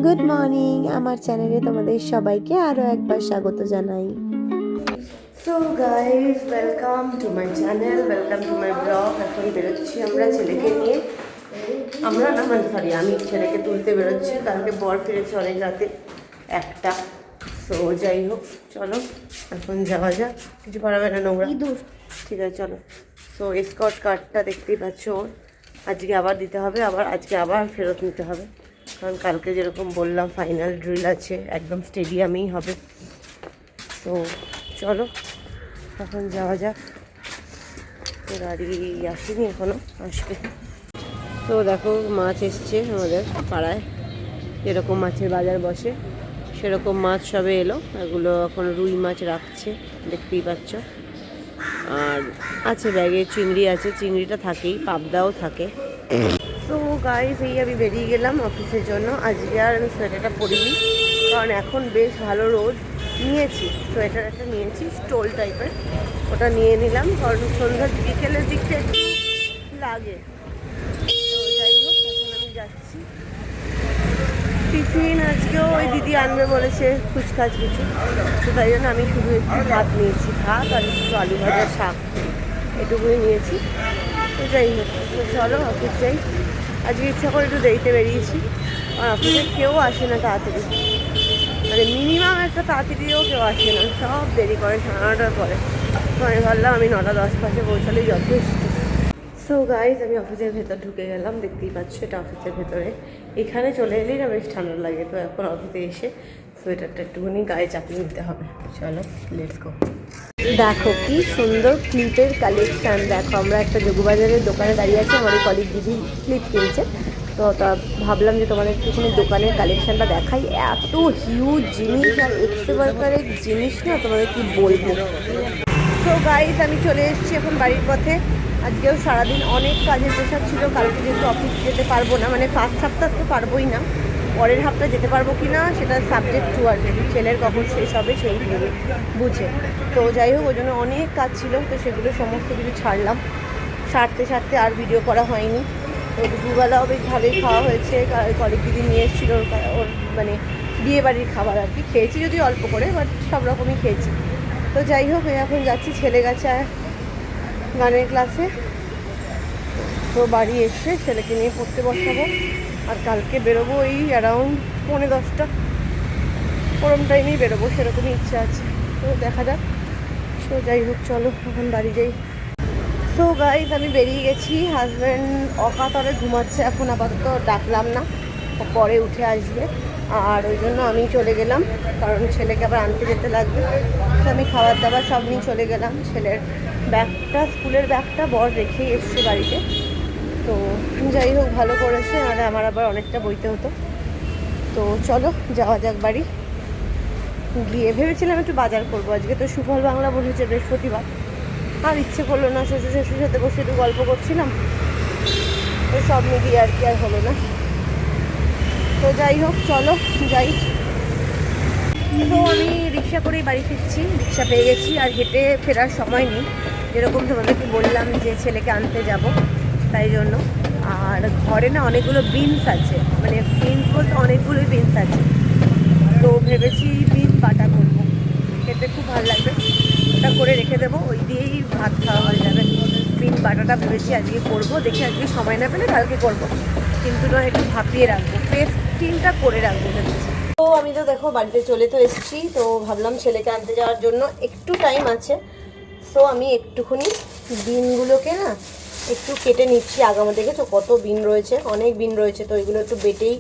Good morning, আমার চ্যানেলে তোমাদের সবাইকে আরও একবার স্বাগত জানাই। So guys, welcome to my channel, welcome to my blog. এখন বেরোচ্ছি আমরা ছেলেকে নিয়ে। আমি ছেলেকে তুলতে বেরোচ্ছি। কালকে বর ফিরেছে অনেক রাতে 1টা। সো যাই হোক, চলো এখন যাওয়া যাক। কিছু পারাবে না, নোংরা দূর। ঠিক আছে, চলো। সো এসকর্ট কার্ডটা দেখতেই পাচ্ছ, আজকে আবার দিতে হবে, আজকে আবার ফেরত নিতে হবে, কারণ কালকে যেরকম বললাম ফাইনাল ড্রিল আছে, একদম স্টেডিয়ামেই হবে। তো চলো এখন যাওয়া যাক। তো গাড়ি আসেনি এখনও, আসবে। তো দেখো, মাছ এসছে আমাদের পাড়ায়, যেরকম মাছের বাজার বসে সেরকম মাছ সবে এলো। এগুলো এখন রুই মাছ রাখছে, দেখতেই পাচ্ছ। আর আছে ব্যাগে চিংড়ি আছে, চিংড়িটা থাকেই, পাবদাও থাকে। তো গাইস, এই আমি বেরিয়ে গেলাম অফিসের জন্য। আজকে আর আমি সোয়েটারটা পরিনি, কারণ এখন বেশ ভালো রোদ। নিয়েছি সোয়েটার একটা, নিয়েছি স্টোল টাইপের, ওটা নিয়ে নিলাম, কারণ সন্ধ্যার বিকেলের দিকটা একটু লাগে। তো যাই হোক, এখন আমি যাচ্ছি। টিফিন আজকেও ওই দিদি আনবে বলেছে, ফুচকাজ কিছু, তো তাই জন্য আমি শুধু একটু ভাত নিয়েছি, ভাত আর একটু আলু ভাজা, শাক, এটুকুই নিয়েছি। তো যাই হোক, তো চলো অফিস যাই। আজকে ইচ্ছা করে একটু দেরিতে বেরিয়েছি, আর অফিসে কেউ আসে না তাড়াতাড়ি, মানে মিনিমাম একটা তাড়াতাড়িও কেউ আসে না, সব দেরি করে, 9:30টার পরে। তো আমি ভাবলাম আমি 9:10 পাশে পৌঁছালেই যথেষ্ট। সো গাইজ, আমি অফিসের ভেতর ঢুকে গেলাম, দেখতেই পাচ্ছ এটা অফিসের ভেতরে। এখানে চলে এলেই না বেশ ঠান্ডা লাগে। তো এখন অফিসে এসে সোয়েটারটা একটুখানি গায়ে চাপিয়ে নিতে হবে। চলো, লেটস গো। দেখো কি সুন্দর ক্লিপের কালেকশান। দেখো, আমরা একটা যোগবাজারের দোকানে দাঁড়িয়ে আছি, আমার কলিগ দিদি ক্লিপ কিনছে। তো তা ভাবলাম যে তোমাদের একটুখানি দোকানের কালেকশানটা দেখাই। এত হিউজ জিনিস আর এক্সে ওয়ার্কারের জিনিস না, তোমাদের কি বলবো। তো গাইজ, আমি চলে এসেছি এখন বাড়ির পথে। আজকেও সারাদিন অনেক কাজের প্রেশার ছিল। কালকে যেহেতু অফিস যেতে পারবো না, মানে ফার্স্ট হাফটা তো পারবোই না, পরের হাফটা যেতে পারবো কি না সেটা সাবজেক্ট টু আর কি, ছেলের কখন শেষ হবে সেই বুঝে। তো যাই হোক, ওই জন্য অনেক কাজ ছিল, তো সেগুলো সমস্ত কিছু ছাড়লাম। সারতে আর ভিডিও করা হয়নি। তো দুপুরবেলাও বেশ ভালোই খাওয়া হয়েছে, কলিগ দিদি নিয়ে এসেছিলো ওর মানে বিয়ে বাড়ির খাবার আর কি। খেয়েছি যদি অল্প করে, বাট সব রকমই খেয়েছি। তো যাই হোক, এখন যাচ্ছি, ছেলে গেছে গানের ক্লাসে। তো বাড়ি এসে ছেলেকে নিয়ে পড়তে বসাবো, আর কালকে বেরোবো এই অ্যারাউন্ড 9:30 ওরম টাইমেই বেরোবো, সেরকমই ইচ্ছা আছে। তো দেখা যাক। তো যাই হোক, চলো এখন বাড়ি যাই। সো গাইজ, আমি বেরিয়ে গেছি। হাজব্যান্ড অকাতরে ঘুমাচ্ছে এখন, আপাতত ডাকলাম না, পরে উঠে আসবে। আর ওই জন্য আমি চলে গেলাম, কারণ ছেলেকে আবার আনতে যেতে লাগবে। তো আমি খাবার দাবার সব নিয়ে চলে গেলাম। ছেলের ব্যাগটা, স্কুলের ব্যাগটা বর রেখেই এসছে বাড়িতে। তো যাই হোক, ভালো করেছে, আর আমার আবার অনেকটা বইতে হতো। তো চলো যাওয়া যাক বাড়ি। গিয়ে ভেবেছিলাম একটু বাজার করবো, আজকে তো সুফল বাংলা বসেছে বৃহস্পতিবার, আর ইচ্ছে করলো না। শ্বশুরের সাথে বসে একটু গল্প করছিলাম, তো সব মিলিয়ে আর কি আর হলো না। তো যাই হোক, চলো যাই। তো আমি রিক্সা করেই বাড়ি ফিরছি, রিক্সা পেয়ে গেছি, আর হেঁটে ফেরার সময় নেই, যেরকম তোমাদেরকে বললাম যে ছেলেকে আনতে যাব, তাই জন্য। আর ঘরে না অনেকগুলো বিনস আছে, মানে বিনস বলতে অনেকগুলোই বিনস আছে। তো ভেবেছি বিনস বাটা করবো, খেতে খুব ভালো লাগবে, ওটা করে রেখে দেবো, ওই দিয়েই ভাত খাওয়া হয়ে যাবে। বিন বাটাটা ভেবেছি আজকে করবো, দেখি আজকে সময় না পেলে কালকে করবো, কিন্তু না একটু ভাপিয়ে রাখবো, পেস্টিংটা করে রাখবো ভেবেছি। তো আমি তো দেখো বাড়িতে চলে তো এসেছি। তো ভাবলাম ছেলেকে আনতে যাওয়ার জন্য একটু টাইম আছে, সো আমি একটুখানি বিনগুলোকে না একটু কেটে নিচ্ছি। আগামা দেখেছো কত বিন রয়েছে, অনেক বিন রয়েছে। তো এগুলো একটু বেটেই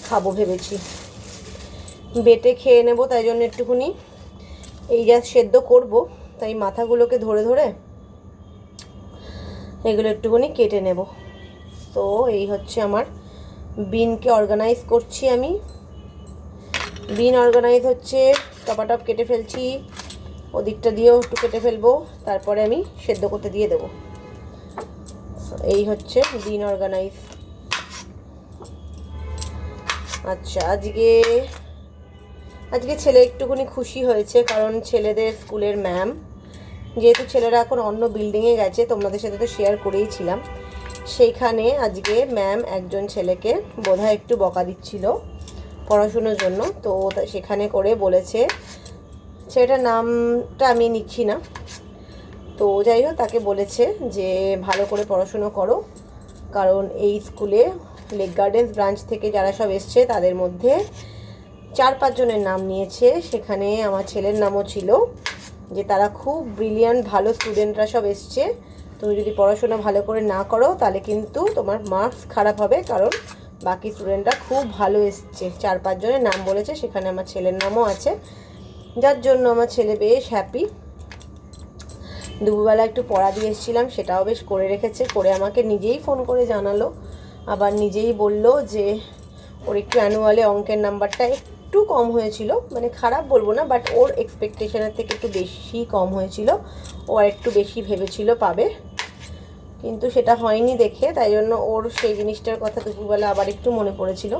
খাবো ভেবেছি, বেটে খেয়ে নেবো, তাই জন্য একটুখানি এই যা সেদ্ধ করব, তাই মাথাগুলোকে ধরে ধরে এগুলো একটুখানি কেটে নেব। তো এই হচ্ছে আমার বিনকে অর্গানাইজ করছি আমি। বিন অর্গানাইজ হচ্ছে, টপাটপ কেটে ফেলছি, ওদিকটা দিয়েও একটু কেটে ফেলবো, তারপরে আমি সেদ্ধ করতে দিয়ে দেবো। এই হচ্ছে বিন অর্গানাইজ। আচ্ছা, আজকে ছেলে একটুখানি খুশি হয়েছে, কারণ ছেলেদের স্কুলের ম্যাম, যেহেতু ছেলেরা এখন অন্য বিল্ডিংয়ে গেছে, তোমাদের সাথে তো শেয়ার করেইছিলাম, সেইখানে আজকে ম্যাম একজন ছেলেকে বোধহয় একটু বকা দিচ্ছিল। পড়াশুনোর জন্য। তো সেখানে করে বলেছে, সেটার নামটা আমি নিচ্ছি না, তো যাই হোক তাকে বলেছে যে ভালো করে পড়াশুনো করো, কারণ এই স্কুলে লেক গার্ডেন্স ব্রাঞ্চ থেকে যারা সব এসছে তাদের মধ্যে 4-5 জনের নাম নিয়েছে, সেখানে আমার ছেলের নামও ছিল, যে তারা খুব ব্রিলিয়ান্ট ভালো স্টুডেন্টরা সব এসছে। তুমি যদি পড়াশোনা ভালো করে না করো তাহলে কিন্তু তোমার মার্কস খারাপ হবে, কারণ বাকি স্টুডেন্টরা খুব ভালো এসছে। 4-5 জনের নাম বলেছে, সেখানে আমার ছেলের নামও আছে, যার জন্য আমার ছেলে বেশ হ্যাপি। দুপুরবেলা একটু পড়া দিয়ে এসেছিলাম, সেটাও বেশ করে রেখেছে, করে আমাকে নিজেই ফোন করে জানালো, আবার নিজেই বলল যে ওর একটু অ্যানুয়ালে অঙ্কের নাম্বারটা একটু কম হয়েছিল, মানে খারাপ বলবো না, বাট ওর এক্সপেকটেশনের থেকে একটু বেশি কম হয়েছিল, ও আর একটু বেশি ভেবেছিল পাবে, কিন্তু সেটা হয়নি দেখে, তাই জন্য ওর সেই জিনিসটার কথা দুপুরবেলা আবার একটু মনে পড়েছিল।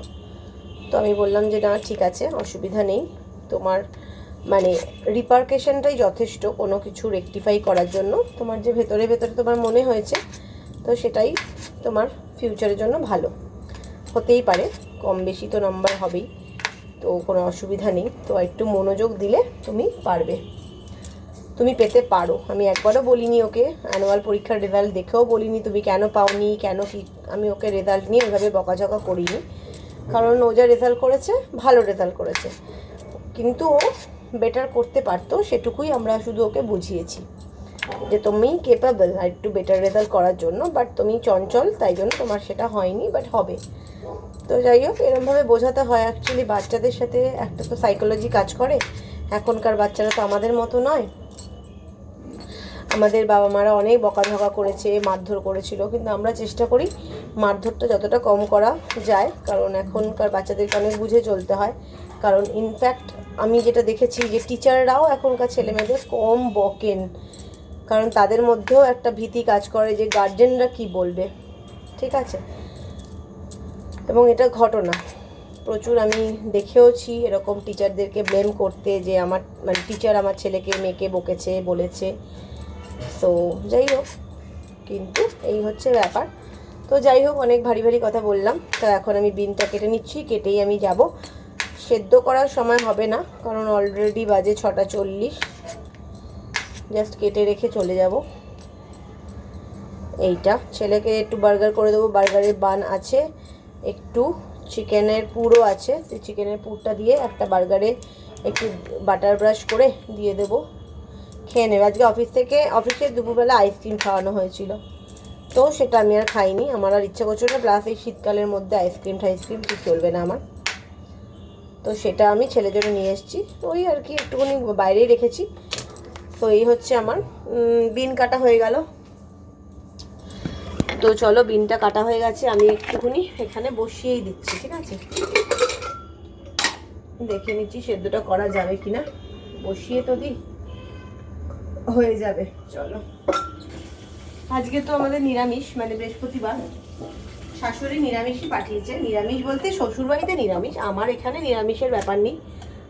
তো আমি বললাম যে না ঠিক আছে, অসুবিধা নেই, তোমার মানে রিপারকেশনটাই যথেষ্ট কোনো কিছু রেকটিফাই করার জন্য, তোমার যে ভেতরে ভেতরে তোমার মনে হয়েছে, তো সেটাই তোমার ফিউচারের জন্য ভালো হতেই পারে, কম বেশি তো নাম্বার হবেই, তো কোনো অসুবিধা নেই, তো একটু মনোযোগ দিলে তুমি পারবে, তুমি পেতে পারো। আমি একবারও বলিনি ওকে, অ্যানুয়াল পরীক্ষার রেজাল্ট দেখেও বলিনি তুমি কেন পাওনি কেন কি, আমি ওকে রেজাল্ট নিয়ে ওইভাবে বকাঝকা করিনি, কারণ ও যা রেজাল্ট করেছে ভালো রেজাল্ট করেছে, কিন্তু ও বেটার করতে পারতো, সেটুকুই আমরা শুধু ওকে বুঝিয়েছি যে তুমি কেপেবল আর একটু বেটার রেজাল্ট করার জন্য, বাট তুমি চঞ্চল, তাই জন্য তোমার সেটা হয়নি, বাট হবে। তো যাই হোক, এরমভাবে বোঝাতে হয় অ্যাকচুয়ালি, বাচ্চাদের সাথে একটা তো সাইকোলজি কাজ করে, এখনকার বাচ্চারা তো আমাদের মতো নয়, আমাদের বাবা মারা অনেক বকাঝকা করেছে, মারধর করেছিল, কিন্তু আমরা চেষ্টা করি মারধরটা যতটা কম করা যায়, কারণ এখনকার বাচ্চাদেরকে অনেক বুঝে চলতে হয়, কারণ ইনফ্যাক্ট আমি যেটা দেখেছি যে টিচাররাও এখনকার ছেলেমেয়েদের কম বকেন, কারণ তাদের মধ্যেও একটা ভীতি কাজ করে যে গার্জেনরা কি বলবে, ঠিক আছে, এবং এটা ঘটনা প্রচুর আমি দেখেওছি এরকম টিচারদেরকে ব্লেম করতে, যে আমার মানে টিচার আমার ছেলেকে মেয়েকে বকেছে বলেছে। তো যাই হোক, কিন্তু এই হচ্ছে ব্যাপার। তো যাই হোক, অনেক ভারী ভারী কথা বললাম, তো এখন আমি বিনটা কেটে নিচ্ছি, কেটেই আমি যাব, সেদ্ধ করার সময় হবে না, কারণ অলরেডি বাজে 6:40, জাস্ট কেটে রেখে চলে যাব। এইটা ছেলেকে একটু বার্গার করে দেবো, বার্গারের বান আছে, একটু চিকেনের পুরও আছে, সেই চিকেনের পুরটা দিয়ে একটা বার্গারে একটু বাটার ব্রাশ করে দিয়ে দেবো, খেয়ে নেবে। আজকে অফিসে দুপুরবেলা আইসক্রিম খাওয়ানো হয়েছিল, তো সেটা আমি আর খাইনি, আমার আর ইচ্ছা করছিল না, প্লাস এই শীতকালের মধ্যে আইসক্রিম ঠিক চলবে না আমার, তো সেটা আমি ছেলের জন্য নিয়ে এসেছি, ওই আর কি একটুখানি বাইরেই রেখেছি। তো এই হচ্ছে আমার বিন কাটা হয়ে গেল, তো চলো বিনটা কাটা হয়ে গেছে, আমি একটুখানি এখানে বসিয়েই দিচ্ছি, ঠিক আছে, দেখে নিচ্ছি সেদ্ধটা করা যাবে কিনা, বসিয়ে তো দিই, হয়ে যাবে। চলো, আজকে তো আমাদের নিরামিষ, মানে বৃহস্পতিবার, শাশুড়ি নিরামিষই পাঠিয়েছে, নিরামিষ বলতে শ্বশুরবাড়িতে নিরামিষ, আমার এখানে নিরামিষের ব্যাপার নেই,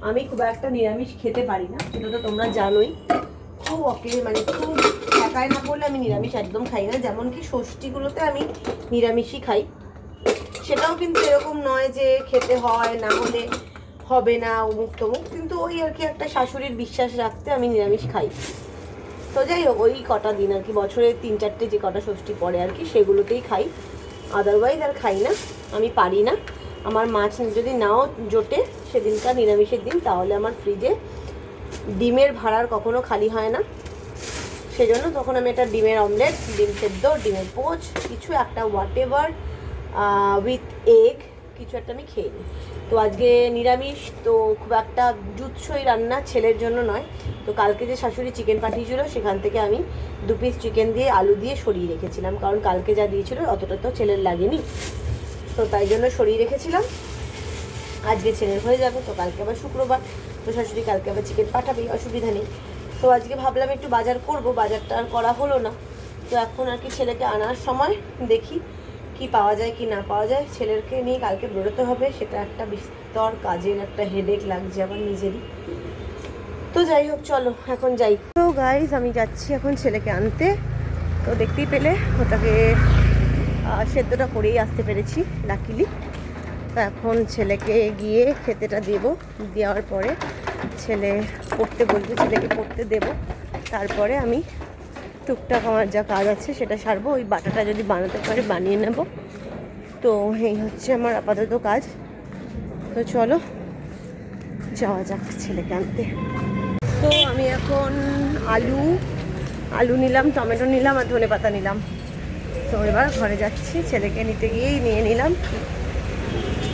আমি খুব একটা নিরামিষ খেতে পারি না, সেটা তো তোমরা জানোই, খুব মানে খুব একাই না পড়লে আমি নিরামিষ একদম খাই না, যেমন কি ষষ্ঠীগুলোতে আমি নিরামিষই খাই, সেটাও কিন্তু এরকম নয় যে খেতে হয় না হলে হবে না অমুক তমুক, কিন্তু ওই আর কি একটা শাশুড়ির বিশ্বাস রাখতে আমি নিরামিষ খাই। তো যাই হোক, ওই কটা দিন আর কি, বছরে 3-4টে যে কটা ষষ্ঠী পড়ে আর কি, সেগুলোতেই খাই, আদারওয়াইজ আর খাই না, আমি পারি না। আমার মাছ যদি নাও জোটে সেদিনকার নিরামিষের দিন, তাহলে আমার ফ্রিজে ডিমের ভাড়ার কখনো খালি হয় না, সেজন্য তখন আমি একটা ডিমের অমলেট, ডিম সেদ্ধ, ডিমের পোচ, কিছু একটা হোয়াটএভার উইথ এগ কিছু একটা আমি খেয়ে নিই। তো আজকে নিরামিষ, তো খুব একটা জুৎসই রান্না, ছেলের জন্য নয়। তো কালকে যে শাশুড়ি চিকেন পাঠিয়েছিল, সেখান থেকে আমি 2 পিস চিকেন দিয়ে আলু দিয়ে সরিয়ে রেখেছিলাম, কারণ কালকে যা দিয়েছিল অতটা তো ছেলের লাগেনি, তো তাই জন্য সরিয়ে রেখেছিলাম। আজকে ছেলের হয়ে যাবে, তো কালকে আবার শুক্রবার, তো শাশুড়ি কালকে আবার চিকেন পাঠাবেই, অসুবিধা নেই। তো আজকে ভাবলাম একটু বাজার করব, বাজারটা আর করা হলো না, তো এখন আর কি ছেলেকে আনার সময় দেখি কি পাওয়া যায় কি না পাওয়া যায়, ছেলেকে নিয়ে কালকে বেরোতে হবে, সেটা একটা বিস্তর কাজের একটা হেডেক লাগছে আমার নিজেরই। তো যাই হোক, চলো এখন যাই। তো গাইজ, আমি যাচ্ছি এখন ছেলেকে আনতে, তো দেখতেই পেলে ওটাকে সেদ্ধটা করেই আসতে পেরেছি লাকিলি। তো এখন ছেলেকে গিয়ে খেতেটা দেবো, দেওয়ার পরে ছেলে পড়তে বলবে, ছেলেকে পড়তে দেবো, তারপরে আমি টুকটাক আমার যা কাজ আছে সেটা সারবো। ওই বাটাটা যদি বানাতে পারে বানিয়ে নেব। তো এই হচ্ছে আমার আপাতত কাজ। তো চলো যাওয়া যাক ছেলেকে আনতে। তো আমি এখন আলু নিলাম, টমেটো নিলাম আর ধনেপাতা নিলাম। তো এবার ঘরে যাচ্ছি, ছেলেকে নিতে গিয়েই নিয়ে নিলাম।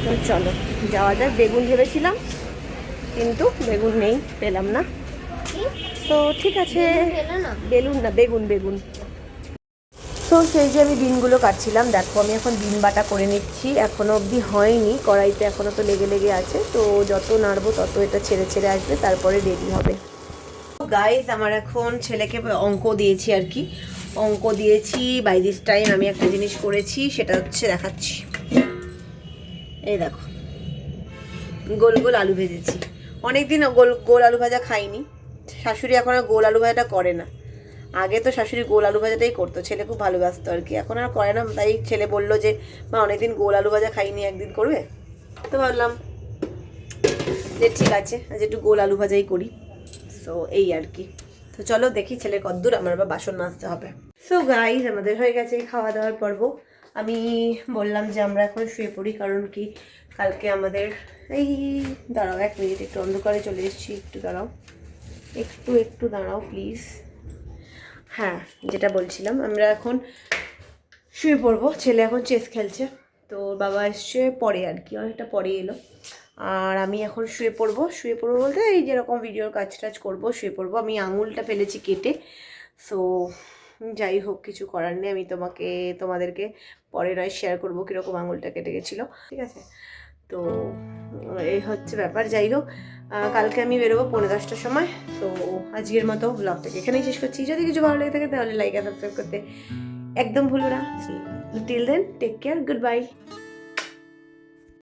তো চলো যাওয়া যাক। বেগুন ভেবেছিলাম কিন্তু বেগুন নেই, পেলাম না। তো ঠিক আছে, বেগুন। তো সেই যে আমি বিনগুলো কাটছিলাম, দেখো আমি এখন বিন বাটা করে নিচ্ছি। এখনও অবধি হয়নি, কড়াইতে এখনও তো লেগে আছে। তো যত নাড়বো তত এটা ছেড়ে আসবে, তারপরে রেডি হবে। গাইস আমার এখন ছেলেকে অঙ্ক দিয়েছি আর কি, অঙ্ক দিয়েছি। বাই দিস টাইম আমি একটা জিনিস করেছি, সেটা হচ্ছে দেখাচ্ছি। এই দেখো, গোল গোল আলু ভেজেছি। অনেকদিন গোল আলু ভাজা খাইনি। শাশুড়ি এখন আর গোল আলু ভাজাটা করে না। আগে তো শাশুড়ি গোল আলু ভাজাটাই করতো, ছেলে খুব ভালোবাসতো আর কি। এখন আর করে না, তাই ছেলে বললো যে মা অনেকদিন গোল আলু ভাজা খাইনি, একদিন করবে। তো ভাবলাম যে ঠিক আছে, আজ একটু গোল আলু ভাজাই করি। সো এই আর কি। তো চলো দেখি ছেলে কদ্দূর, আমার আবার বাসন মাজতে হবে। সো গাইস আমাদের হয়ে গেছে খাওয়া দাওয়ার পর্ব। আমি বললাম যে আমরা এখন শুয়ে পড়ি, কারণ কি কালকে আমাদের এই দাঁড়াও 1 মিনিট, একটু অন্ধকারে চলে এসেছি, একটু দাঁড়াও, একটু দাঁড়াও প্লিজ। হ্যাঁ, যেটা বলছিলাম, আমরা এখন শুয়ে পড়বো। ছেলে এখন চেস খেলছে, তো বাবা এসছে পরে আর কি, অনেকটা পরে এলো। আর আমি এখন শুয়ে পড়বো বলতে এই যেরকম ভিডিওর কাজ করবো, শুয়ে পড়বো। আমি আঙুলটা ফেলেছি কেটে। সো যাই হোক, কিছু করার নেই। আমি তোমাদেরকে পরে নয় শেয়ার করবো কীরকম আঙুলটা কেটে গেছিলো, ঠিক আছে। তো এই হচ্ছে ব্যাপার। যাই হোক, কালকে আমি বেরোবো 10:45টার সময়। তো আজকের মতো ব্লগটাকে এখানেই শেষ করছি। যদি কিছু ভালো লেগে থাকে তাহলে লাইক আর সাবস্ক্রাইব করতে একদম ভুলো না। Till then, take care, good bye.